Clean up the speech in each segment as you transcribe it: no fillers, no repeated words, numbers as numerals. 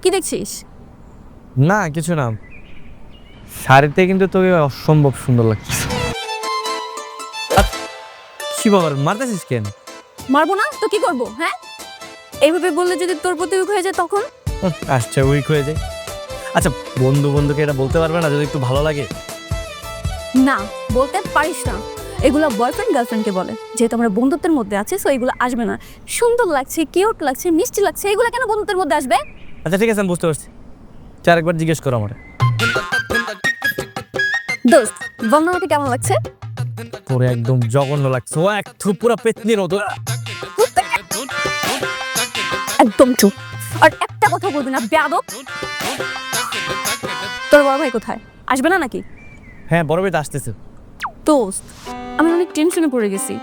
কি দেখছিস? না কিছু না, শাড়িতে কিন্তু তোকে অসম্ভব সুন্দর লাগছে। কি বাবার মারতেছিস কেন? মারবো না তো কি করবো? হ্যাঁ, এইভাবে বললে যদি তোর প্রতি উইক হয়ে যায় তখন? আচ্ছা উইক হয়ে যায়। আচ্ছা বন্ধুকে এটা বলতে পারবে না যদি একটু ভালো লাগে? না, বলতে পারিস না। এগুলো বয়ফ্রেন্ড গার্লফ্রেন্ডকে বলে, যেহেতু আমরা বন্ধুত্বের মধ্যে আছি, সো এগুলো আসবে না। সুন্দর লাগছে, কিউট লাগছে, মিষ্টি লাগছে, এগুলো কেন বন্ধুত্বের মধ্যে আসবে? আচ্ছা ঠিক আছে, আমি বুঝতে পারছি। আরেকবার জিজ্ঞেস করো আমার। দোস্ত, বল না আমাকে কেমন লাগছে? তোর একদম জঘন্য লাগছে, ও এক পুরা পেতনির মতো। একদম চুপ, আর একটা কথা বলবি না, বেয়াদব। তোর বড় ভাই কোথায়? আসবে না নাকি? হ্যাঁ বড় ভাই আসতেছে। দোস্ত, আমি অনেক টেনশনে পড়ে গেছি।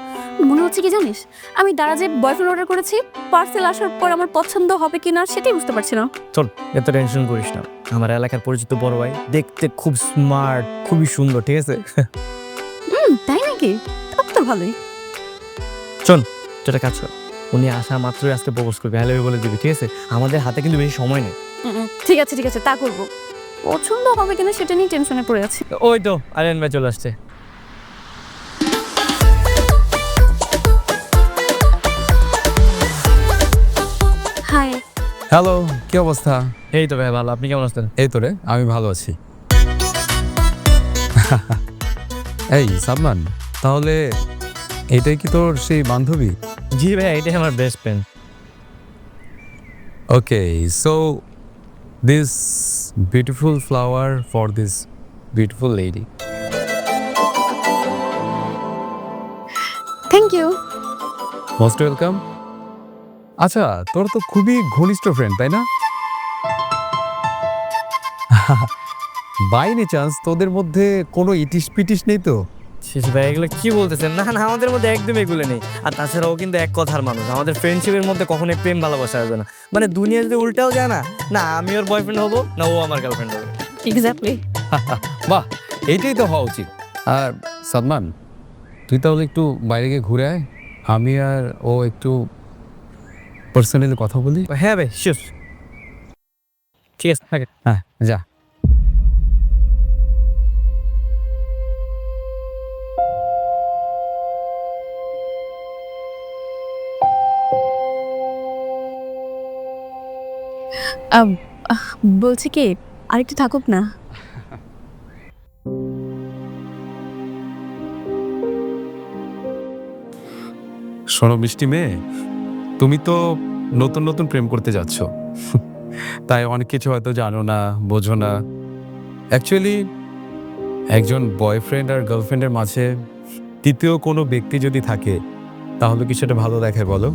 মনে হচ্ছে কি জানিস, আমি দারাজে বয়ফ্রেন্ড অর্ডার করেছি, পার্সেল আসার পর আমার পছন্দ হবে কিনা সেটাই বুঝতে পারছি না। চল এত টেনশন করিস না, আমার এলাকার পরিচিত বড় ভাই, দেখতে খুব স্মার্ট, খুবই সুন্দর, ঠিক আছে? তাই নাকি? তবে তো ভালোই। চল যেটা কাজ কর, উনি আসা মাত্রই আজকে প্রপোজ করবে, হ্যালো বলে দিবি, ঠিক আছে? আমাদের হাতে কিন্তু বেশি সময় নেই। ঠিক আছে ঠিক আছে, তা করবো। পছন্দ হবে কিনা সেটা নিয়ে টেনশনে পড়ে আছি। ওই তো আরিয়ান ভাই চলে আসছে। হাই। হ্যালো, কি অবস্থা? এই তো ভাই ভালো, আপনি কেমন আছেন? এই তো রে, আমি ভালো আছি। এই সালমান, তাহলে এটাই কি তোর সেই বান্ধবী? জি ভাই, এটাই আমার best friend. Okay, so this beautiful flower for this beautiful lady. Thank you. Most welcome. আচ্ছা, তোর তো খুবই ঘনিষ্ঠ ফ্রেন্ড, তাই না? বাই এনি চান্স তোদের মধ্যে কোনো ইটিস পিটিস নেই তো? শেষ ভাই এগুলো কি বলতেছেন? না না, আমাদের মধ্যে একদম এগুলো নেই। আর তাছাড়াও কিন্তু এক কথার মানুষ, আমাদের ফ্রেন্ডশিপের মধ্যে কখনোই প্রেম ভালোবাসা আসবে না। মানে দুনিয়া যদি উল্টাও যায় না, না আমি ওর বয়ফ্রেন্ড হবো, না ও আমার গার্লফ্রেন্ড হবে। এক্স্যাক্টলি। বাহ, এইটাই তো হওয়া উচিত। আর সালমান, তুই তাহলে একটু বাইরে গিয়ে ঘুরে আয়, আমি আর ও একটু পার্সোনালি কথা বলি। হ্যাঁ ভাই শিওর, ঠিক আছে থাকে। হ্যাঁ যা। বলছি কি, আরেকটু থাকুক না? শোনো মিষ্টি মেয়ে, তুমি তো নতুন নতুন প্রেম করতে যাচ্ছ, তাই অনেক কিছু হয়তো জানো না, বোঝো না। অ্যাকচুয়ালি একজন বয়ফ্রেন্ড আর গার্লফ্রেন্ডের মাঝে তৃতীয় কোনো ব্যক্তি যদি থাকে, তাহলে কি সেটা ভালো দেখায় বলো?